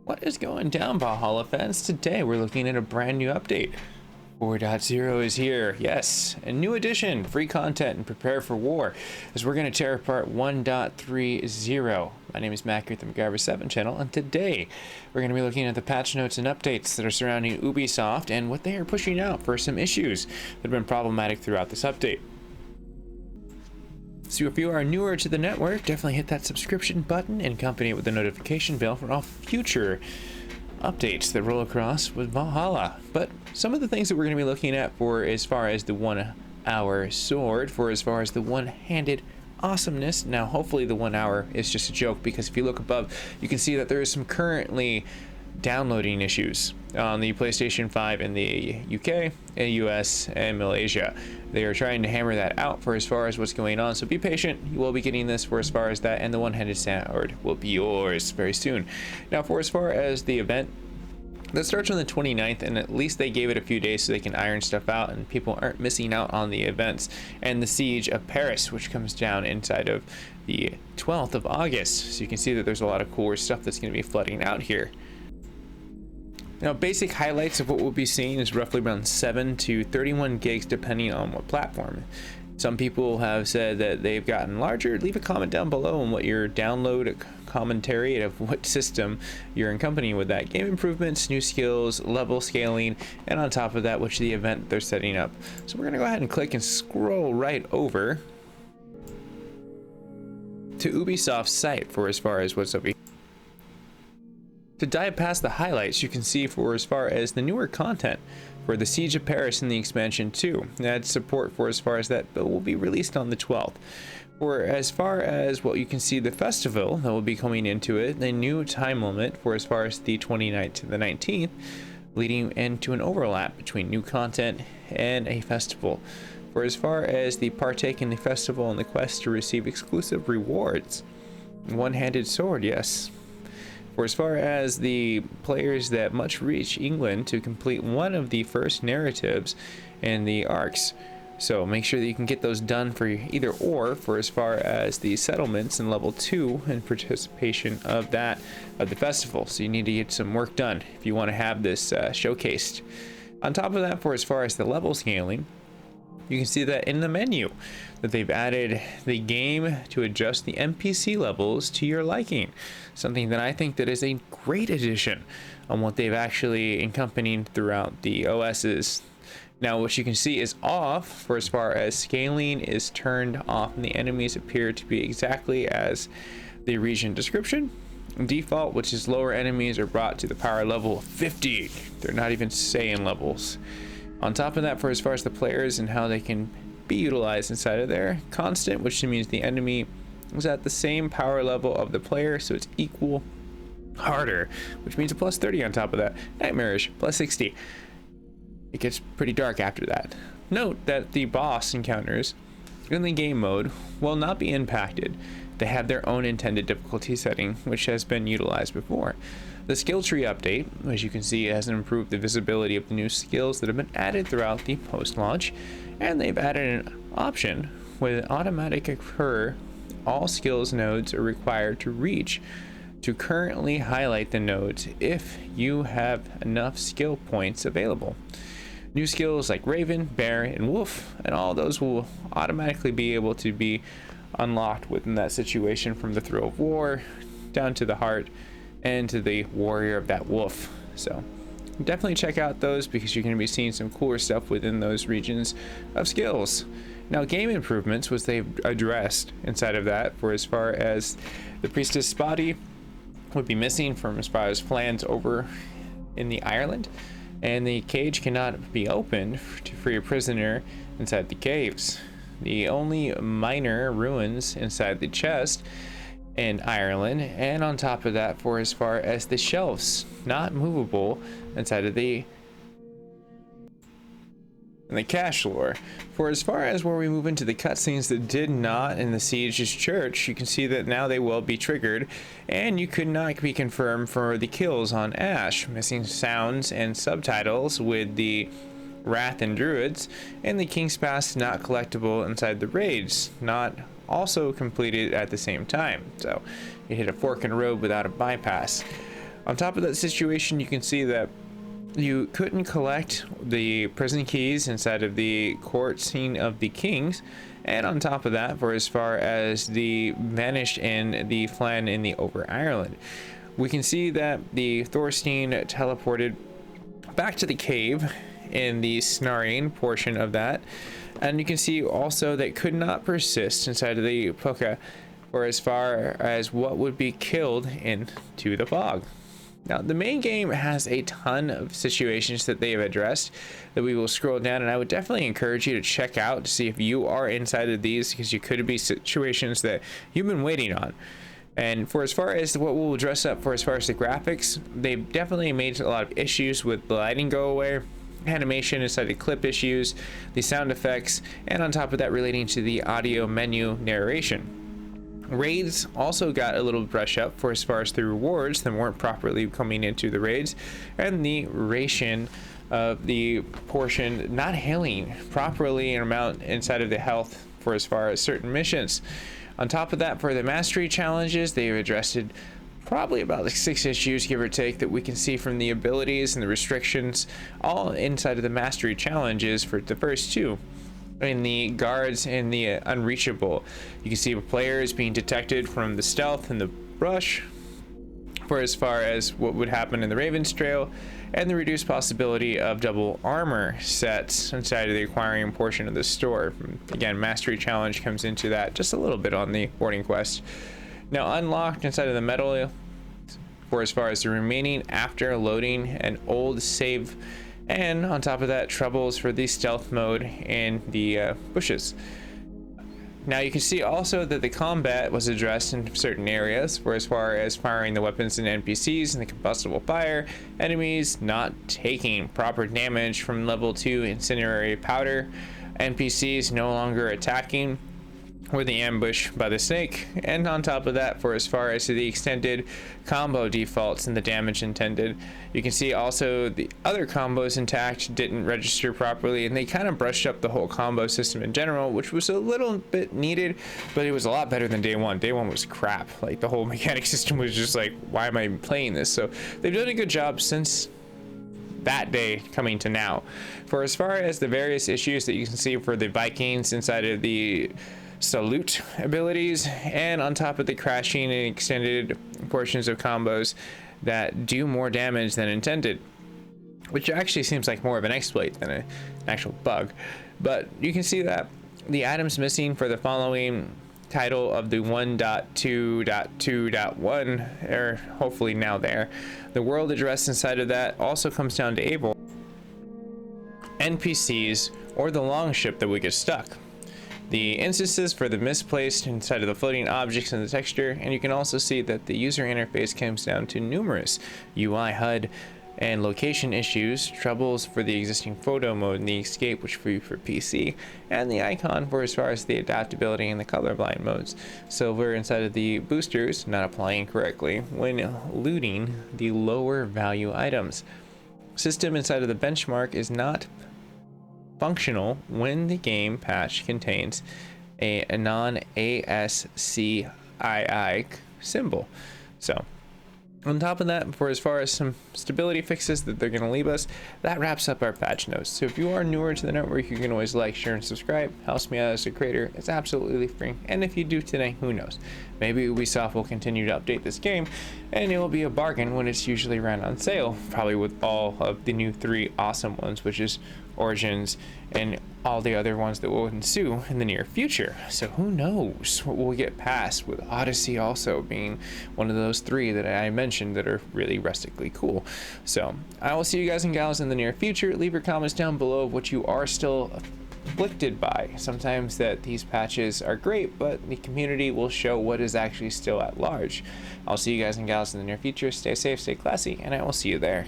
What is going down, Valhalla fans? Today we're looking at a brand new update. 4.0 is here. Yes, a new edition, free content, and prepare for war, as we're going to tear apart 1.30. My name is Mac here at the MacGyver7 channel, and today we're going to be looking at the patch notes and updates that are surrounding Ubisoft and what they are pushing out for some issues that have been problematic throughout this update. So if you are newer to the network, definitely hit that subscription button and accompany it with the notification bell for all future updates that roll across with Valhalla. But some of the things that we're going to be looking at for as far as the 1 hour sword, for as far as the one-handed awesomeness. Now hopefully the 1 hour is just a joke, because if you look above you can see that there is some currently downloading issues on the PlayStation 5 in the UK, US, and Malaysia. They are trying to hammer that out for as far as what's going on, so be patient. You will be getting this for as far as that, and the one-handed sword will be yours very soon. Now for as far as the event, that starts on the 29th, and at least they gave it a few days so they can iron stuff out and people aren't missing out on the events. And the Siege of Paris, which comes down inside of the 12th of August. So you can see that there's a lot of cooler stuff that's going to be flooding out here. Now, basic highlights of what we'll be seeing is roughly around 7 to 31 gigs depending on what platform. Some people have said that they've gotten larger. Leave a comment down below on what your download commentary of what system you're accompanying with that. Game improvements, new skills, level scaling, and on top of that, which the event they're setting up. So we're going to go ahead and click and scroll right over to Ubisoft's site for as far as what's over here. To dive past the highlights, you can see for as far as the newer content for the Siege of Paris and the expansion 2. That's support for as far as that will be released on the 12th. For as far as what you can see, the festival that will be coming into it, the new time limit for as far as the 29th to the 19th, leading into an overlap between new content and a festival. For as far as the partake in the festival and the quest to receive exclusive rewards, one-handed sword, yes. For as far as the players that must reach England to complete one of the first narratives in the arcs. So make sure that you can get those done for either or for as far as the settlements in level 2 and participation of that of the festival. So you need to get some work done if you want to have this showcased. On top of that, for as far as the level scaling, you can see that in the menu that they've added the game to adjust the NPC levels to your liking. Something that I think that is a great addition on what they've actually accompanied throughout the OSs. Now what you can see is off for as far as scaling is turned off, and the enemies appear to be exactly as the region description. Default, which is lower enemies, are brought to the power level of 50. They're not even saying levels. On top of that, for as far as the players and how they can be utilized inside of there, constant, which means the enemy is at the same power level of the player, so it's equal. Harder, which means a plus 30 on top of that. Nightmarish, plus 60. It gets pretty dark after that. Note that the boss encounters in the game mode will not be impacted. They have their own intended difficulty setting, which has been utilized before. The skill tree update, as you can see, has improved the visibility of the new skills that have been added throughout the post-launch, and they've added an option with automatic occur. All skills nodes are required to reach to currently highlight the nodes if you have enough skill points available. New skills like Raven, Bear, and Wolf, and all those will automatically be able to be unlocked within that situation, from the thrill of war down to the heart and to the warrior of that wolf. So definitely check out those, because you're going to be seeing some cooler stuff within those regions of skills. Now, game improvements, was they've addressed inside of that, for as far as the priestess body would be missing from as far as plans over in the Ireland, and the cage cannot be opened to free a prisoner inside the caves. The only minor ruins inside the chest in Ireland, and on top of that, for as far as the shelves not movable inside of the cache lore. For as far as where we move into the cutscenes that did not in the Siege's church, you can see that now they will be triggered, and you could not be confirmed for the kills on Ash, missing sounds and subtitles with the Wrath and Druids, and the King's Pass not collectible inside the raids, not also completed at the same time. So you hit a fork in the road without a bypass. On top of that situation, you can see that you couldn't collect the prison keys inside of the court scene of the kings, and on top of that, for as far as the vanished in the flan in the Over Ireland, we can see that the Thorstein teleported back to the cave in the Snarine portion of that, and you can see also that could not persist inside of the Puka or as far as what would be killed into the fog. Now, the main game has a ton of situations that they have addressed that we will scroll down, and I would definitely encourage you to check out to see if you are inside of these, because you could be situations that you've been waiting on. And for as far as what we'll dress up for as far as the graphics, they've definitely made a lot of issues with the lighting go away, animation inside the clip issues, the sound effects, and on top of that relating to the audio menu narration. Raids also got a little brush up for as far as the rewards that weren't properly coming into the raids, and the ration of the portion not hailing properly an amount inside of the health for as far as certain missions. On top of that, for the mastery challenges, they've addressed probably about like 6 issues, give or take, that we can see from the abilities and the restrictions all inside of the mastery challenges for the first 2. In the guards and the unreachable, you can see players being detected from the stealth and the brush for as far as what would happen in the Raven's Trail, and the reduced possibility of double armor sets inside of the acquiring portion of the store. Again, mastery challenge comes into that just a little bit on the boarding quest. Now, unlocked inside of the metal for as far as the remaining after loading an old save, and on top of that, troubles for the stealth mode in the bushes. Now you can see also that the combat was addressed in certain areas for as far as firing the weapons in NPCs and the combustible fire, enemies not taking proper damage from level 2 incendiary powder, NPCs no longer attacking or the ambush by the snake, and on top of that, for as far as the extended combo defaults and the damage intended, you can see also the other combos intact didn't register properly, and they kind of brushed up the whole combo system in general, which was a little bit needed, but it was a lot better than day one. Day one was crap. Like, the whole mechanic system was just like, why am I playing this? So they've done a good job since that day coming to now. For as far as the various issues that you can see for the Vikings inside of the salute abilities, and on top of the crashing and extended portions of combos that do more damage than intended, which actually seems like more of an exploit than an actual bug. But you can see that the items missing for the following title of the 1.2.2.1 are hopefully now there. The world address inside of that also comes down to able NPCs or the longship that we get stuck. The instances for the misplaced inside of the floating objects in the texture, and you can also see that the user interface comes down to numerous UI, HUD, and location issues, troubles for the existing photo mode and the escape, which free for PC, and the icon for as far as the adaptability and the colorblind modes. So we're inside of the boosters not applying correctly when looting the lower value items. System inside of the benchmark is not functional when the game patch contains a non-ASCII symbol. So on top of that, for as far as some stability fixes that they're going to leave us, that wraps up our patch notes. So if you are newer to the network, you can always like, share, and subscribe. Helps me out as a creator. It's absolutely free. And if you do today, who knows? Maybe Ubisoft will continue to update this game, and it will be a bargain when it's usually around on sale, probably with all of the new 3 awesome ones, which is Origins and all the other ones that will ensue in the near future. So who knows what we'll get past, with Odyssey also being one of those 3 that I mentioned that are really rustically cool. So I will see you guys and gals in the near future. Leave your comments down below of what you are still afflicted by. Sometimes that these patches are great, but the community will show what is actually still at large. I'll see you guys and gals in the near future. Stay safe, stay classy, and I will see you there.